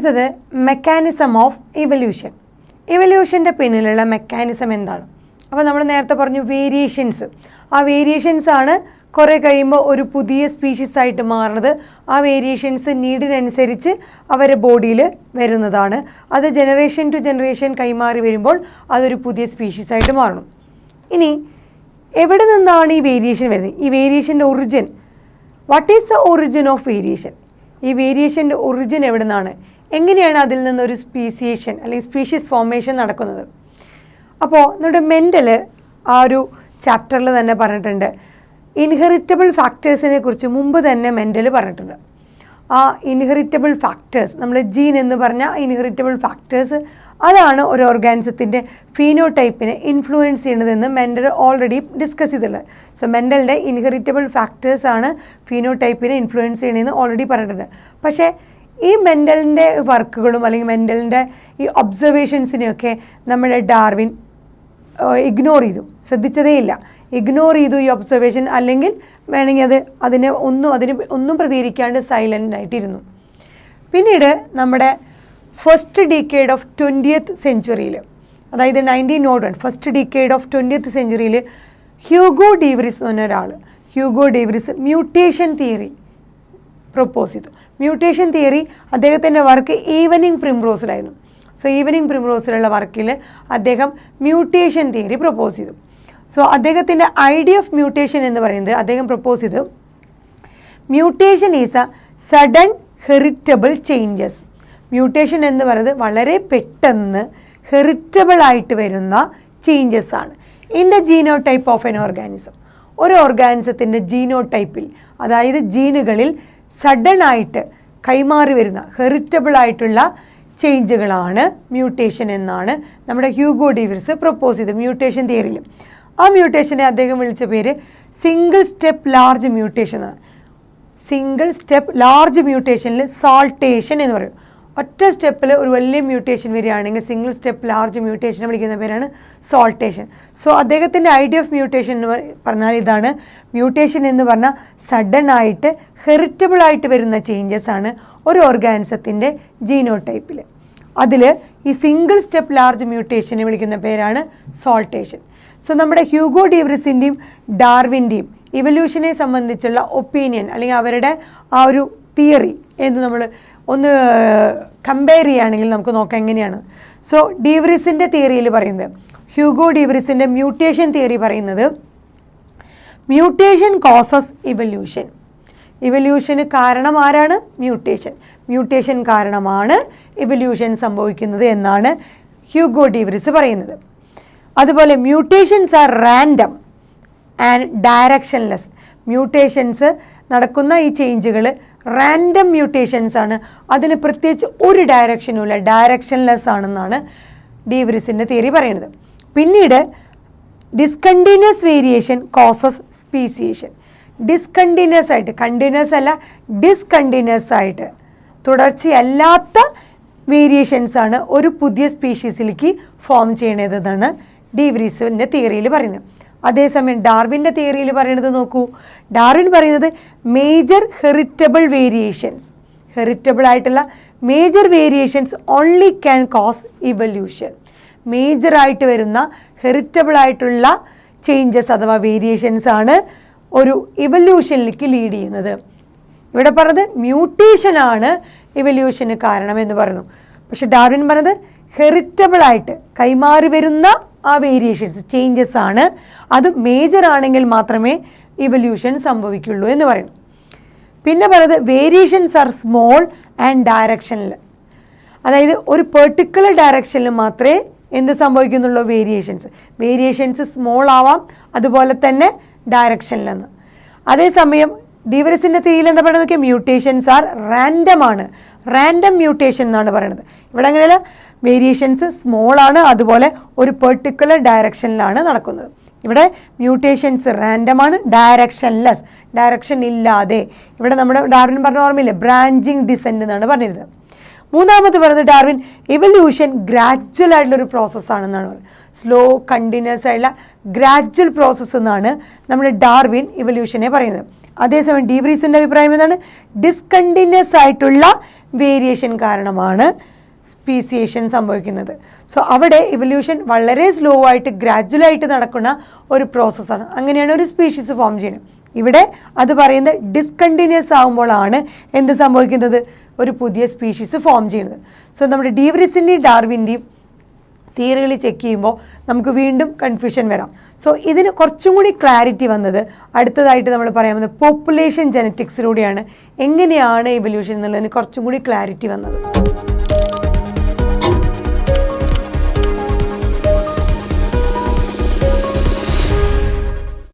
അടുത്തത് mechanism of evolution. ഇവല്യൂഷൻ്റെ പിന്നിലുള്ള mechanism എന്താണ്? അപ്പോൾ നമ്മൾ നേരത്തെ പറഞ്ഞു വേരിയേഷൻസ്. ആ വേരിയേഷൻസ് ആണ് കുറേ കഴിയുമ്പോൾ ഒരു പുതിയ സ്പീഷീസ് ആയിട്ട് മാറുന്നത്. ആ വേരിയേഷൻസ് നീഡിനനുസരിച്ച് അവരുടെ ബോഡിയിൽ വരുന്നതാണ്. അത് ജനറേഷൻ ടു ജനറേഷൻ കൈമാറി വരുമ്പോൾ അതൊരു പുതിയ സ്പീഷീസ് ആയിട്ട് മാറണം. ഇനി എവിടെ നിന്നാണ് ഈ വേരിയേഷൻ വരുന്നത്? ഈ വേരിയേഷൻ്റെ origin, what is the origin of variation? ഈ വേരിയേഷൻ്റെ ഒറിജിൻ എവിടെ നിന്നാണ്? എങ്ങനെയാണ് അതിൽ നിന്നൊരു സ്പീസിയേഷൻ അല്ലെങ്കിൽ സ്പീഷീസ് ഫോർമേഷൻ നടക്കുന്നത്? അപ്പോൾ നമ്മുടെ മെൻ്റൽ ആ ഒരു ചാപ്റ്ററിൽ തന്നെ പറഞ്ഞിട്ടുണ്ട്, ഇൻഹെറിറ്റബിൾ ഫാക്ടേഴ്സിനെ കുറിച്ച് മുമ്പ് തന്നെ മെൻ്റൽ പറഞ്ഞിട്ടുണ്ട്. ആ ഇൻഹെറിറ്റബിൾ ഫാക്ടേഴ്സ്, നമ്മൾ ജീൻ എന്ന് പറഞ്ഞ ഇൻഹെറിറ്റബിൾ ഫാക്ടേഴ്സ്, അതാണ് ഒരു ഓർഗാനിസത്തിൻ്റെ ഫീനോടൈപ്പിനെ ഇൻഫ്ലുവൻസ് ചെയ്യുന്നതെന്ന് മെൻ്റൽ ഓൾറെഡി ഡിസ്കസ് ചെയ്തിട്ടുള്ളത്. സോ മെൻ്റലിൻ്റെ ഇൻഹെറിറ്റബിൾ ഫാക്ടേഴ്സാണ് ഫീനോടൈപ്പിനെ ഇൻഫ്ലുവൻസ് ചെയ്യണമെന്ന് ഓൾറെഡി പറഞ്ഞിട്ടുണ്ട്. പക്ഷേ ഈ മെൻ്റലിൻ്റെ വർക്കുകളും അല്ലെങ്കിൽ മെൻ്റലിൻ്റെ ഈ ഒബ്സർവേഷൻസിനെയൊക്കെ നമ്മുടെ ഡാർവിൻ ഇഗ്നോർ ചെയ്തു, ശ്രദ്ധിച്ചതേയില്ല. ഇഗ്നോർ ചെയ്തു ഈ ഒബ്സർവേഷൻ, അല്ലെങ്കിൽ വേണമെങ്കിൽ അതിനെ ഒന്നും പ്രതികരിക്കാണ്ട് സൈലൻ്റ് ആയിട്ടിരുന്നു. പിന്നീട് നമ്മുടെ ഫസ്റ്റ് ഡീക്കേഡ് ഓഫ് 20th സെഞ്ച്വറിയിൽ, അതായത് 1901 ഫസ്റ്റ് ഡീക്കേഡ് ഓഫ് 20th സെഞ്ച്വറിയിൽ ഹ്യൂഗോ ഡീവ്രിസ് എന്ന ഒരാൾ, Hugo de Vries mutation theory propose ചെയ്തു. മ്യൂട്ടേഷൻ തിയറി അദ്ദേഹത്തിൻ്റെ വർക്ക് ഈവനിങ് പ്രിംറോസിലായിരുന്നു. സോ ഈവനിങ് പ്രിംറോസിലുള്ള വർക്കിൽ അദ്ദേഹം മ്യൂട്ടേഷൻ തിയറി പ്രൊപ്പോസ് ചെയ്തു. സോ അദ്ദേഹത്തിൻ്റെ ഐഡിയ ഓഫ് മ്യൂട്ടേഷൻ എന്ന് പറയുന്നത്, അദ്ദേഹം പ്രൊപ്പോസ് ചെയ്തു, mutation is a sudden heritable changes. മ്യൂട്ടേഷൻ എന്ന് പറയുന്നത് വളരെ പെട്ടെന്ന് ഹെറിറ്റബിൾ ആയിട്ട് വരുന്ന ചേഞ്ചസ് ആണ് in the genotype of an organism. ഒരു ഓർഗാനിസത്തിൻ്റെ ജീനോടൈപ്പിൽ, അതായത് ജീനുകളിൽ സഡൻ ആയിട്ട് കൈമാറി വരുന്ന ഹെറിറ്റബിൾ ആയിട്ടുള്ള ചേഞ്ചുകളാണ് മ്യൂട്ടേഷൻ എന്നാണ് നമ്മുടെ ഹ്യൂഗോ ഡീവ്രിസ് പ്രൊപ്പോസ് ചെയ്തത് മ്യൂട്ടേഷൻ തിയറിയിൽ. ആ മ്യൂട്ടേഷനെ അദ്ദേഹം വിളിച്ച പേര് സിംഗിൾ സ്റ്റെപ്പ് ലാർജ് മ്യൂട്ടേഷൻ എന്നാണ്. സിംഗിൾ സ്റ്റെപ്പ് ലാർജ് മ്യൂട്ടേഷനിൽ സാൾട്ടേഷൻ എന്ന് പറയും. ഒറ്റ സ്റ്റെപ്പിൽ ഒരു വലിയ മ്യൂട്ടേഷൻ വരികയാണെങ്കിൽ സിംഗിൾ സ്റ്റെപ്പ് ലാർജ് മ്യൂട്ടേഷനെ വിളിക്കുന്ന പേരാണ് സാൾട്ടേഷൻ. സോ അദ്ദേഹത്തിൻ്റെ ഐഡിയ ഓഫ് മ്യൂട്ടേഷൻ എന്ന് പറഞ്ഞാൽ ഇതാണ്, മ്യൂട്ടേഷൻ എന്ന് പറഞ്ഞാൽ സഡൻ ആയിട്ട് ഹെറിറ്റബിൾ ആയിട്ട് വരുന്ന ചേഞ്ചസ് ആണ് ഒരു ഓർഗാനിസത്തിൻ്റെ ജീനോടൈപ്പിൽ. അതിൽ ഈ സിംഗിൾ സ്റ്റെപ്പ് ലാർജ് മ്യൂട്ടേഷനെ വിളിക്കുന്ന പേരാണ് സാൾട്ടേഷൻ. സോ നമ്മുടെ ഹ്യൂഗോ ഡീവ്രിസിൻ്റെയും ഡാർവിൻ്റെയും ഇവല്യൂഷനെ സംബന്ധിച്ചുള്ള ഒപ്പീനിയൻ അല്ലെങ്കിൽ അവരുടെ ആ ഒരു തിയറി എന്ന് നമ്മൾ ഒന്ന് കമ്പയർ ചെയ്യുകയാണെങ്കിൽ നമുക്ക് നോക്കാം എങ്ങനെയാണ്. സോ ഡീവ്രിസിൻ്റെ തിയറിയിൽ പറയുന്നത്, ഹ്യൂഗോ ഡീവ്രിസിൻ്റെ മ്യൂട്ടേഷൻ തിയറി പറയുന്നത്, മ്യൂട്ടേഷൻ കോസസ് ഇവല്യൂഷൻ. ഇവല്യൂഷന് കാരണം ആരാണ്? മ്യൂട്ടേഷൻ. മ്യൂട്ടേഷൻ കാരണമാണ് ഇവല്യൂഷൻ സംഭവിക്കുന്നത് എന്നാണ് ഹ്യൂഗോ ഡീവ്രിസ് പറയുന്നത്. അതുപോലെ mutations are random and directionless. Mutations നടക്കുന്ന ഈ ചേഞ്ചുകൾ റാൻഡം മ്യൂട്ടേഷൻസ് ആണ്, അതിന് പ്രത്യേകിച്ച് ഒരു ഡയറക്ഷനും ഇല്ല, ഡയറക്ഷൻലെസ് ആണെന്നാണ് ഡീവ്രിസിൻ്റെ തിയറി പറയുന്നത്. പിന്നീട് discontinuous variation causes speciation. Discontinuous ആയിട്ട്, കണ്ടിന്യൂസ് അല്ല, ഡിസ്കണ്ടിന്യൂസ് ആയിട്ട് തുടർച്ചയല്ലാത്ത വേരിയേഷൻസ് ആണ് ഒരു പുതിയ സ്പീഷീസിലേക്ക് ഫോം ചെയ്യണതെന്നാണ് ഡീവ്രിസിൻ്റെ തിയറിയിൽ പറയുന്നത്. അതേസമയം ഡാർവിൻ്റെ തിയറിയിൽ പറയുന്നത് നോക്കൂ, ഡാർവിൻ പറയുന്നത് മേജർ ഹെറിറ്റബിൾ വേരിയേഷൻസ്, ഹെറിറ്റബിൾ ആയിട്ടുള്ള major variations only can cause evolution. മേജറായിട്ട് വരുന്ന ഹെറിറ്റബിൾ ആയിട്ടുള്ള ചേഞ്ചസ് അഥവാ വേരിയേഷൻസ് ആണ് ഒരു ഇവല്യൂഷനിലേക്ക് ലീഡ് ചെയ്യുന്നത്. ഇവിടെ പറഞ്ഞത് മ്യൂട്ടേഷനാണ് ഇവല്യൂഷന് കാരണം എന്ന് പറയുന്നു. പക്ഷെ ഡാർവിൻ പറഞ്ഞത് ഹെറിറ്റബിൾ ആയിട്ട് കൈമാറി വരുന്ന ആ വേരിയേഷൻസ് ചേഞ്ചസ് ആണ്, അത് മേജർ ആണെങ്കിൽ മാത്രമേ ഇവല്യൂഷൻ സംഭവിക്കുള്ളൂ എന്ന് പറയുന്നു. പിന്നെ പറയുന്നത് വേരിയേഷൻസ് ആർ സ്മോൾ ആൻഡ് ഡയറക്ഷനിൽ, അതായത് ഒരു പെർട്ടിക്കുലർ ഡയറക്ഷനിൽ മാത്രമേ എന്ത് സംഭവിക്കുന്നുള്ളൂ? വേരിയേഷൻസ് സ്മോൾ ആവാം, അതുപോലെ തന്നെ ഡയറക്ഷനിലെന്ന്. അതേസമയം ഡീവ്രിസിൻ്റെ തിയറിയിൽ എന്താ പറയുന്നത്? മ്യൂട്ടേഷൻസ് ആർ റാൻഡം ആണ്, റാൻഡം മ്യൂട്ടേഷൻ എന്നാണ് പറയുന്നത്. ഇവിടെ അങ്ങനെയല്ല, വേരിയേഷൻസ് സ്മോൾ ആണ്, അതുപോലെ ഒരു പെർട്ടിക്കുലർ ഡയറക്ഷനിലാണ് നടക്കുന്നത്. ഇവിടെ മ്യൂട്ടേഷൻസ് റാൻഡം ആണ്, ഡയറക്ഷൻലെസ്, ഡയറക്ഷൻ ഇല്ലാതെ. ഇവിടെ നമ്മുടെ ഡാർവിൻ പറഞ്ഞ ഓർമ്മയില്ലേ, ബ്രാഞ്ചിങ് ഡിസെൻഡ് എന്നാണ് പറഞ്ഞിരുന്നത്. മൂന്നാമത് പറയുന്നത് ഡാർവിൻ ഇവല്യൂഷൻ ഗ്രാജ്വൽ ആയിട്ടുള്ളൊരു പ്രോസസ്സാണെന്നാണ് പറയുന്നത്. സ്ലോ കണ്ടിന്യൂസ് ആയിട്ടുള്ള ഗ്രാജ്വൽ പ്രോസസ്സ് എന്നാണ് നമ്മുടെ ഡാർവിൻ ഇവല്യൂഷനെ പറയുന്നത്. അതേസമയം ഡി വ്രീസിൻ്റെ അഭിപ്രായം എന്താണ്? ഡിസ്കണ്ടിന്യൂസ് ആയിട്ടുള്ള വേരിയേഷൻ കാരണമാണ് സ്പീസിയേഷൻ സംഭവിക്കുന്നത്. സോ അവിടെ ഇവല്യൂഷൻ വളരെ സ്ലോ ആയിട്ട് ഗ്രാജ്വലായിട്ട് നടക്കുന്ന ഒരു പ്രോസസ്സാണ്. അങ്ങനെയാണ് ഒരു സ്പീഷീസ് ഫോം ചെയ്യുന്നത്. ഇവിടെ അത് പറയുന്നത് ഡിസ്കണ്ടിന്യൂസ് ആകുമ്പോഴാണ് എന്ത് സംഭവിക്കുന്നത്? ഒരു പുതിയ സ്പീഷീസ് ഫോം ചെയ്യുന്നത്. സോ നമ്മുടെ ഡി വ്രീസിൻ്റെയും ഡാർവിൻ്റെയും തിയറികൾ ചെക്ക് ചെയ്യുമ്പോൾ നമുക്ക് വീണ്ടും കൺഫ്യൂഷൻ വരാം. സോ ഇതിന് കുറച്ചും കൂടി ക്ലാരിറ്റി വന്നത് അടുത്തതായിട്ട് നമ്മൾ പറയാൻ പോകുന്നത് പോപ്പുലേഷൻ ജെനറ്റിക്സിലൂടെയാണ്. എങ്ങനെയാണ് ഇവല്യൂഷൻ എന്നുള്ളതിന് കുറച്ചും കൂടി ക്ലാരിറ്റി വന്നത്.